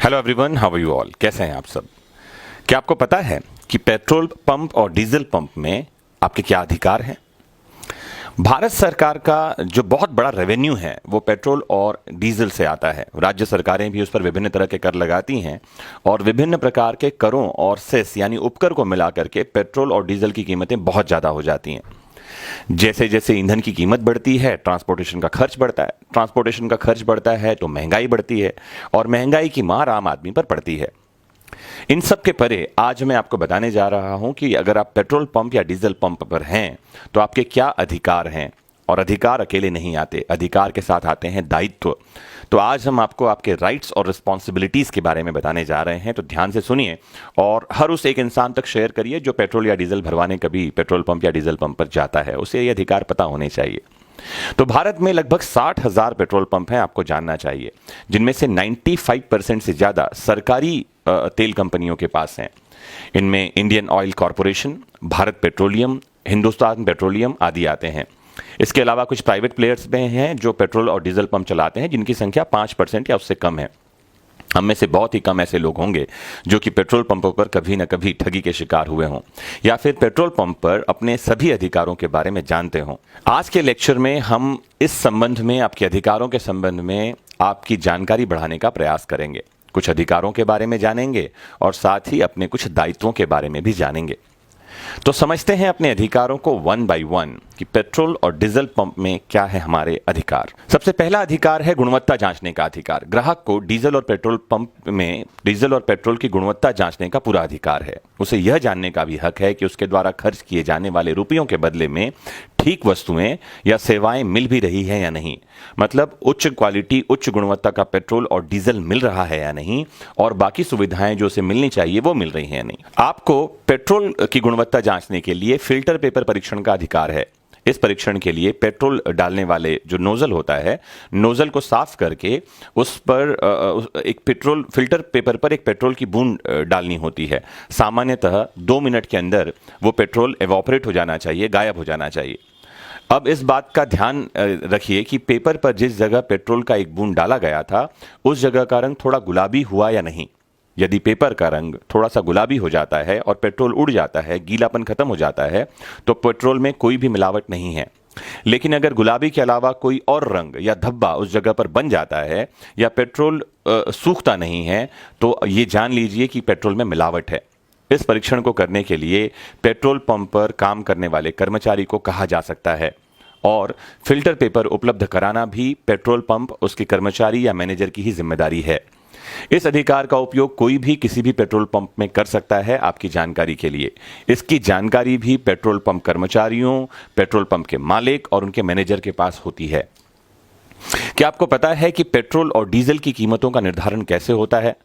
Hello everyone, how are you all? कैसे हैं आप सब? क्या आपको पता है कि पेट्रोल पंप और डीजल पंप में आपके क्या अधिकार हैं? भारत सरकार का जो बहुत बड़ा रेवेन्यू है वो पेट्रोल और डीजल से आता है। राज्य सरकारें भी उस पर विभिन्न तरह के कर लगाती हैं और विभिन्न प्रकार के करों और सेस यानी उपकर को मिलाकर के पेट्रोल और डीजल की कीमतें बहुत ज़्यादा हो जाती हैं। जैसे जैसे ईंधन की कीमत बढ़ती है, ट्रांसपोर्टेशन का खर्च बढ़ता है। ट्रांसपोर्टेशन का खर्च बढ़ता है तो महंगाई बढ़ती है और महंगाई की मार आम आदमी पर पड़ती है। इन सब के परे आज मैं आपको बताने जा रहा हूं कि अगर आप पेट्रोल पंप या डीजल पंप पर हैं तो आपके क्या अधिकार हैं। और अधिकार अकेले नहीं आते, अधिकार के साथ आते हैं दायित्व। तो आज हम आपको आपके राइट्स और रिस्पॉन्सिबिलिटीज के बारे में बताने जा रहे हैं, तो ध्यान से सुनिए और हर उस एक इंसान तक शेयर करिए जो पेट्रोल या डीजल भरवाने कभी पेट्रोल पंप या डीजल पंप पर जाता है। उसे ये अधिकार पता होने चाहिए। तो भारत में लगभग 60,000 पेट्रोल पंप हैं, आपको जानना चाहिए, जिनमें से 95% से ज्यादा सरकारी तेल कंपनियों के पास हैं। इनमें Indian oil corporation, Bharat petroleum, Hindustan petroleum आदि आते हैं। इसके अलावा कुछ प्राइवेट प्लेयर्स में हैं जो पेट्रोल और डीजल पंप चलाते हैं, जिनकी संख्या 5% या उससे कम है। हम में से बहुत ही कम ऐसे लोग होंगे जो कि पेट्रोल पंपों पर कभी न कभी ठगी के शिकार हुए हों या फिर पेट्रोल पंप पर अपने सभी अधिकारों के बारे में जानते हों। आज के लेक्चर में हम इस संबंध में, आपके अधिकारों के संबंध में आपकी जानकारी बढ़ाने का प्रयास करेंगे। कुछ अधिकारों के बारे में जानेंगे और साथ ही अपने कुछ दायित्वों के बारे में भी जानेंगे। तो समझते हैं अपने अधिकारों को वन बाय वन कि पेट्रोल और डीजल पंप में क्या है हमारे अधिकार। सबसे पहला अधिकार है गुणवत्ता जांचने का अधिकार। ग्राहक को डीजल और पेट्रोल पंप में डीजल और पेट्रोल की गुणवत्ता जांचने का पूरा अधिकार है। उसे यह जानने का भी हक है कि उसके द्वारा खर्च किए जाने वाले रुपयों के बदले में ठीक वस्तुएं या सेवाएं मिल भी रही है या नहीं। मतलब उच्च क्वालिटी, उच्च गुणवत्ता का पेट्रोल और डीजल मिल रहा है या नहीं, और बाकी सुविधाएं जो उसे मिलनी चाहिए वो मिल रही हैं या नहीं। आपको पेट्रोल की गुणवत्ता जांचने के लिए फिल्टर पेपर परीक्षण का अधिकार है। इस परीक्षण के लिए पेट्रोल डालने वाले जो नोजल होता है, नोजल को साफ करके उस पर एक पेट्रोल फिल्टर पेपर पर एक पेट्रोल की बूंद डालनी होती है। सामान्यतः 2 मिनट के अंदर वो पेट्रोल एवोपरेट हो जाना चाहिए, गायब हो जाना चाहिए। अब इस बात का ध्यान रखिए कि पेपर पर जिस जगह पेट्रोल का एक बूंद डाला गया था उस जगह का रंग थोड़ा गुलाबी हुआ या नहीं। यदि पेपर का रंग थोड़ा सा गुलाबी हो जाता है और पेट्रोल उड़ जाता है, गीलापन खत्म हो जाता है, तो पेट्रोल में कोई भी मिलावट नहीं है। लेकिन अगर गुलाबी के अलावा कोई और रंग या धब्बा उस जगह पर बन जाता है या पेट्रोल सूखता नहीं है, तो ये जान लीजिए कि पेट्रोल में मिलावट है। इस परीक्षण को करने के लिए पेट्रोल पंप पर काम करने वाले कर्मचारी को कहा जा सकता है और फिल्टर पेपर उपलब्ध कराना भी पेट्रोल पंप, उसके कर्मचारी या मैनेजर की ही जिम्मेदारी है। इस अधिकार का उपयोग कोई भी किसी भी पेट्रोल पंप में कर सकता है। आपकी जानकारी के लिए इसकी जानकारी भी पेट्रोल पंप कर्मचारियों, पेट्रोल पंप के मालिक और उनके मैनेजर के पास होती है। क्या आपको पता है कि पेट्रोल और डीजल की कीमतों का निर्धारण कैसे होता है?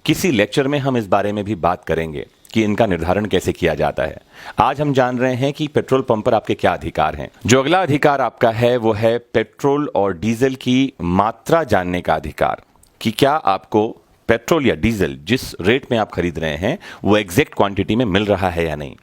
किसी लेक्चर में हम इस बारे में भी बात करेंगे कि इनका निर्धारण कैसे किया जाता है। आज हम जान रहे हैं कि पेट्रोल पंप पर आपके क्या अधिकार हैं। जो अगला अधिकार आपका है वो है पेट्रोल और डीजल की मात्रा जानने का अधिकार, कि क्या आपको पेट्रोल या डीजल जिस रेट में आप खरीद रहे हैं वो एग्जैक्ट क्वांटिटी में मिल रहा है या नहीं।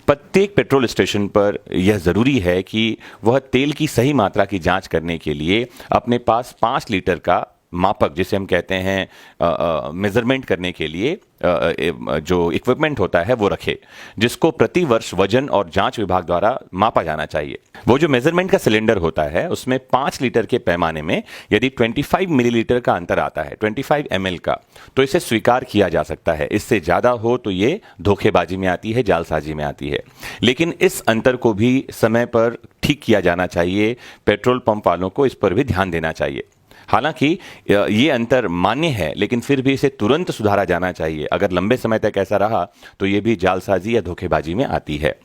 प्रत्येक पेट्रोल स्टेशन पर यह जरूरी है कि वह तेल की सही मात्रा की जांच करने के लिए अपने पास 5 लीटर का मापक, जिसे हम कहते हैं मेजरमेंट करने के लिए जो इक्विपमेंट होता है वो रखे, जिसको प्रति वर्ष वजन और जांच विभाग द्वारा मापा जाना चाहिए। वो जो मेजरमेंट का सिलेंडर होता है उसमें 5 लीटर के पैमाने में यदि 25 मिलीलीटर का अंतर आता है, 25 ml का, तो इसे स्वीकार किया जा सकता है। इससे ज्यादा हो तो ये धोखेबाजी में आती है, जालसाजी में आती है। लेकिन इस अंतर को भी समय पर ठीक किया जाना चाहिए। पेट्रोल पंप वालों को इस पर भी ध्यान देना चाहिए। हालांकि ये अंतर मान्य है, लेकिन फिर भी इसे तुरंत सुधारा जाना चाहिए। अगर लंबे समय तक ऐसा रहा तो ये भी जालसाजी या धोखेबाजी में आती है।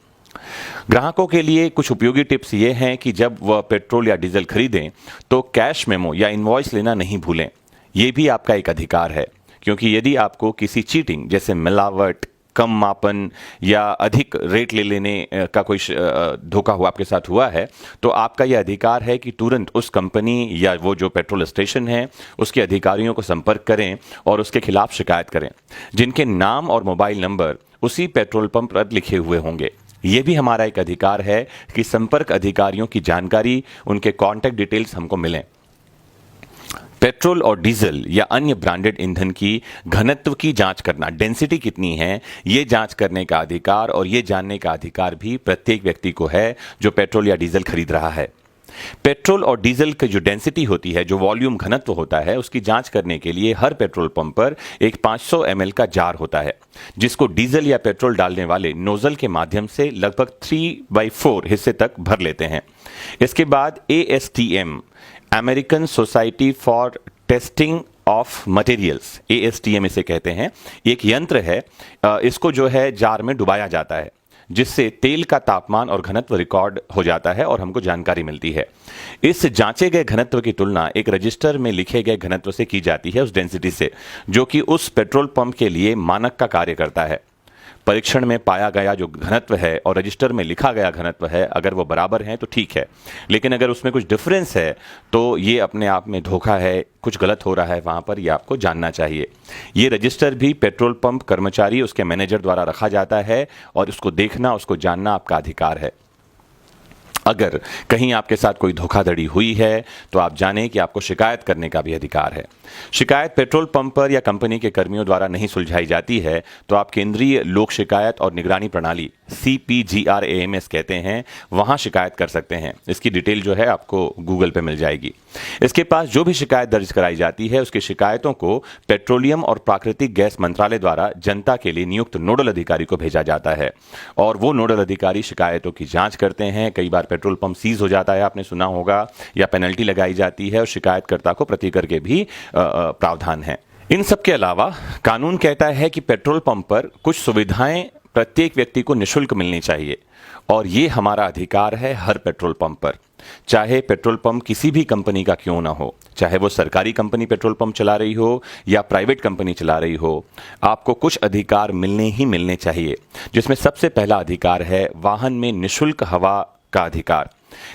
ग्राहकों के लिए कुछ उपयोगी टिप्स ये हैं कि जब वह पेट्रोल या डीजल खरीदें तो कैश मेमो या इनवॉइस लेना नहीं भूलें। ये भी आपका एक अधिकार है, क्योंकि यदि आपको किसी चीटिंग जैसे मिलावट, कम मापन या अधिक रेट ले लेने का कोई धोखा हुआ आपके साथ हुआ है, तो आपका यह अधिकार है कि तुरंत उस कंपनी या वो जो पेट्रोल स्टेशन है उसके अधिकारियों को संपर्क करें और उसके खिलाफ शिकायत करें, जिनके नाम और मोबाइल नंबर उसी पेट्रोल पंप पर लिखे हुए होंगे। ये भी हमारा एक अधिकार है कि संपर्क अधिकारियों की जानकारी, उनके कॉन्टैक्ट डिटेल्स हमको मिलें। पेट्रोल और डीजल या अन्य ब्रांडेड ईंधन की घनत्व की जांच करना, डेंसिटी कितनी है, ये जांच करने का अधिकार और ये जानने का अधिकार भी प्रत्येक व्यक्ति को है जो पेट्रोल या डीजल खरीद रहा है। पेट्रोल और डीजल की जो डेंसिटी होती है, जो वॉल्यूम घनत्व होता है, उसकी जांच करने के लिए हर पेट्रोल पंप पर एक 500 ml का जार होता है, जिसको डीजल या पेट्रोल डालने वाले नोजल के माध्यम से लगभग 3/4 हिस्से तक भर लेते हैं। इसके बाद ASTM, American society for testing of materials, ASTM इसे कहते हैं, एक यंत्र है, इसको जो है जार में डुबाया जाता है, जिससे तेल का तापमान और घनत्व रिकॉर्ड हो जाता है और हमको जानकारी मिलती है। इस जांचे गए घनत्व की तुलना एक रजिस्टर में लिखे गए घनत्व से की जाती है, उस डेंसिटी से, जो कि उस पेट्रोल पंप के लिए मानक का कार्य करता है। परीक्षण में पाया गया जो घनत्व है और रजिस्टर में लिखा गया घनत्व है, अगर वो बराबर हैं तो ठीक है, लेकिन अगर उसमें कुछ डिफरेंस है तो ये अपने आप में धोखा है, कुछ गलत हो रहा है वहां पर, ये आपको जानना चाहिए। ये रजिस्टर भी पेट्रोल पंप कर्मचारी, उसके मैनेजर द्वारा रखा जाता है और उसको देखना, उसको जानना आपका अधिकार है। अगर कहीं आपके साथ कोई धोखाधड़ी हुई है तो आप जानें कि आपको शिकायत करने का भी अधिकार है। शिकायत पेट्रोल पंप पर या कंपनी के कर्मियों द्वारा नहीं सुलझाई जाती है तो आप केंद्रीय लोक शिकायत और निगरानी प्रणाली, CPGRAMS कहते हैं, वहां शिकायत कर सकते हैं। इसकी डिटेल जो है आपको गूगल पे मिल जाएगी। इसके पास जो भी शिकायत दर्ज कराई जाती है, उसकी शिकायतों को पेट्रोलियम और प्राकृतिक गैस मंत्रालय द्वारा जनता के लिए नियुक्त नोडल अधिकारी को भेजा जाता है और वो नोडल अधिकारी शिकायतों की जांच करते हैं। कई बार पेट्रोल पंप सीज हो जाता है, आपने सुना होगा, या पेनल्टी लगाई जाती है और शिकायतकर्ता को प्रतिकर के भी प्रावधान है। इन सब के अलावा कानून कहता है कि पेट्रोल पंप पर कुछ सुविधाएं प्रत्येक व्यक्ति को निःशुल्क मिलनी चाहिए और ये हमारा अधिकार है हर पेट्रोल पंप पर, चाहे पेट्रोल पंप किसी भी कंपनी का क्यों ना हो, चाहे वो सरकारी कंपनी पेट्रोल पंप चला रही हो या प्राइवेट कंपनी चला रही हो, आपको कुछ अधिकार मिलने ही मिलने चाहिए, जिसमें सबसे पहला अधिकार है वाहन में निःशुल्क हवा का अधिकार।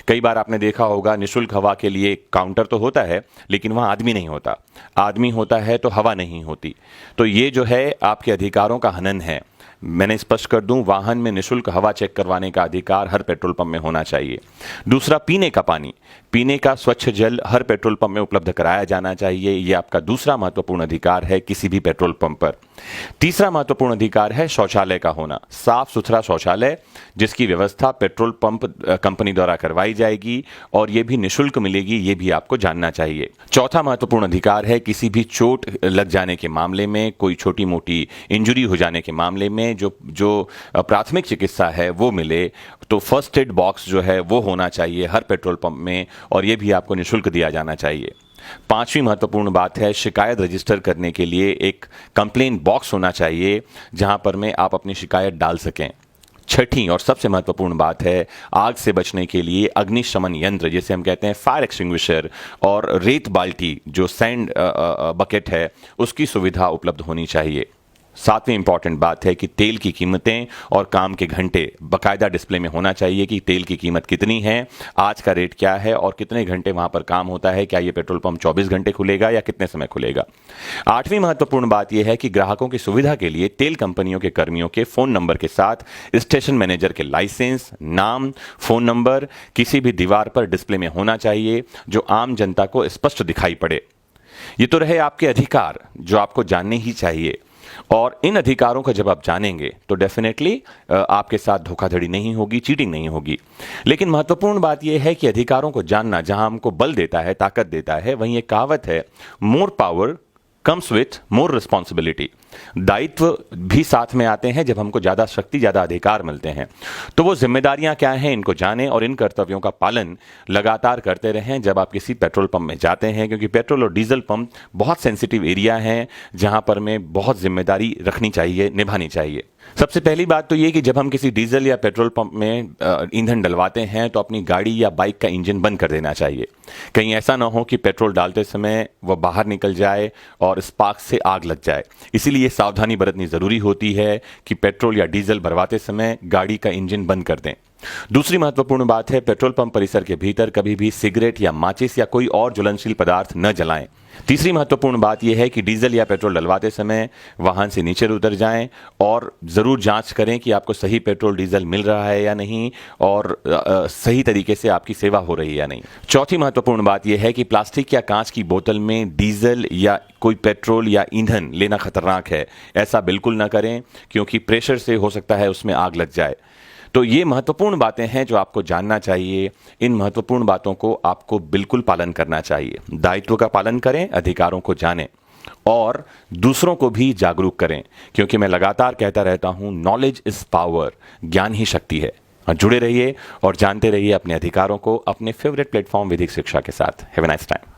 कई बार आपने देखा होगा निःशुल्क हवा के लिए काउंटर तो होता है लेकिन वहां आदमी नहीं होता, आदमी होता है तो हवा नहीं होती, तो ये जो है आपके अधिकारों का हनन है। मैंने स्पष्ट कर दूं, वाहन में निःशुल्क हवा चेक करवाने का अधिकार हर पेट्रोल पंप में होना चाहिए। दूसरा, पीने का पानी, पीने का स्वच्छ जल हर पेट्रोल पंप में उपलब्ध कराया जाना चाहिए, यह आपका दूसरा महत्वपूर्ण अधिकार है किसी भी पेट्रोल पंप पर। तीसरा महत्वपूर्ण अधिकार है शौचालय का होना, साफ सुथरा शौचालय जिसकी व्यवस्था पेट्रोल पंप कंपनी द्वारा करवाई जाएगी और यह भी निःशुल्क मिलेगी, यह भी आपको जानना चाहिए। चौथा महत्वपूर्ण अधिकार है किसी भी चोट लग जाने के मामले में, कोई छोटी मोटी इंजरी हो जाने के मामले में जो प्राथमिक चिकित्सा है वो मिले, तो फर्स्ट एड बॉक्स जो है वो होना चाहिए हर पेट्रोल पंप में और ये भी आपको निःशुल्क दिया जाना चाहिए। पांचवी महत्वपूर्ण बात है शिकायत रजिस्टर करने के लिए एक कंप्लेन बॉक्स होना चाहिए जहां पर में आप अपनी शिकायत डाल सकें। छठी और सबसे महत्वपूर्ण बात है आग से बचने के लिए अग्निशमन यंत्र, जिसे हम कहते हैं फायर एक्सटिंग्विशर, और रेत बाल्टी जो सैंड बकेट है उसकी सुविधा उपलब्ध होनी चाहिए। सातवीं इंपॉर्टेंट बात है कि तेल की कीमतें और काम के घंटे बकायदा डिस्प्ले में होना चाहिए कि तेल की कीमत कितनी है, आज का रेट क्या है और कितने घंटे वहां पर काम होता है, क्या ये पेट्रोल पंप 24 घंटे खुलेगा या कितने समय खुलेगा। आठवीं महत्वपूर्ण बात यह है कि ग्राहकों की सुविधा के लिए तेल कंपनियों के कर्मियों के फोन नंबर के साथ स्टेशन मैनेजर के लाइसेंस, नाम, फोन नंबर किसी भी दीवार पर डिस्प्ले में होना चाहिए जो आम जनता को स्पष्ट दिखाई पड़े। ये तो रहे आपके अधिकार जो आपको जानने ही चाहिए, और इन अधिकारों को जब आप जानेंगे तो डेफिनेटली आपके साथ धोखाधड़ी नहीं होगी, चीटिंग नहीं होगी। लेकिन महत्वपूर्ण बात यह है कि अधिकारों को जानना जहां हमको बल देता है, ताकत देता है, वहीं एक कहावत है, more power comes with more responsibility. दायित्व भी साथ में आते हैं जब हमको ज़्यादा शक्ति, ज़्यादा अधिकार मिलते हैं। तो वो जिम्मेदारियां क्या हैं, इनको जानें और इन कर्तव्यों का पालन लगातार करते रहें जब आप किसी पेट्रोल पंप में जाते हैं, क्योंकि पेट्रोल और डीजल पंप बहुत सेंसिटिव एरिया हैं जहां पर में बहुत जिम्मेदारी रखनी चाहिए, निभानी चाहिए। सबसे पहली बात तो ये कि जब हम किसी डीजल या पेट्रोल पंप में ईंधन डलवाते हैं तो अपनी गाड़ी या बाइक का इंजन बंद कर देना चाहिए। कहीं ऐसा ना हो कि पेट्रोल डालते समय वह बाहर निकल जाए और स्पार्क से आग लग जाए। इसीलिए सावधानी बरतनी जरूरी होती है कि पेट्रोल या डीजल भरवाते समय गाड़ी का इंजन बंद कर दें। दूसरी महत्वपूर्ण बात है पेट्रोल पंप परिसर के भीतर कभी भी सिगरेट या माचिस या कोई और ज्वलनशील पदार्थ न जलाएं। तीसरी महत्वपूर्ण बात यह है कि डीजल या पेट्रोल डलवाते समय वाहन से नीचे उतर जाएं और ज़रूर जांच करें कि आपको सही पेट्रोल डीजल मिल रहा है या नहीं और सही तरीके से आपकी सेवा हो रही है या नहीं। चौथी महत्वपूर्ण बात यह है कि प्लास्टिक या कांच की बोतल में डीजल या कोई पेट्रोल या ईंधन लेना खतरनाक है। ऐसा बिल्कुल ना करें क्योंकि प्रेशर से हो सकता है उसमें आग लग जाए। तो ये महत्वपूर्ण बातें हैं जो आपको जानना चाहिए। इन महत्वपूर्ण बातों को आपको बिल्कुल पालन करना चाहिए। दायित्व का पालन करें, अधिकारों को जानें और दूसरों को भी जागरूक करें, क्योंकि मैं लगातार कहता रहता हूं, नॉलेज इज पावर, ज्ञान ही शक्ति है। जुड़े रहिए और जानते रहिए अपने अधिकारों को अपने फेवरेट प्लेटफॉर्म विधिक शिक्षा के साथ। Have a nice time.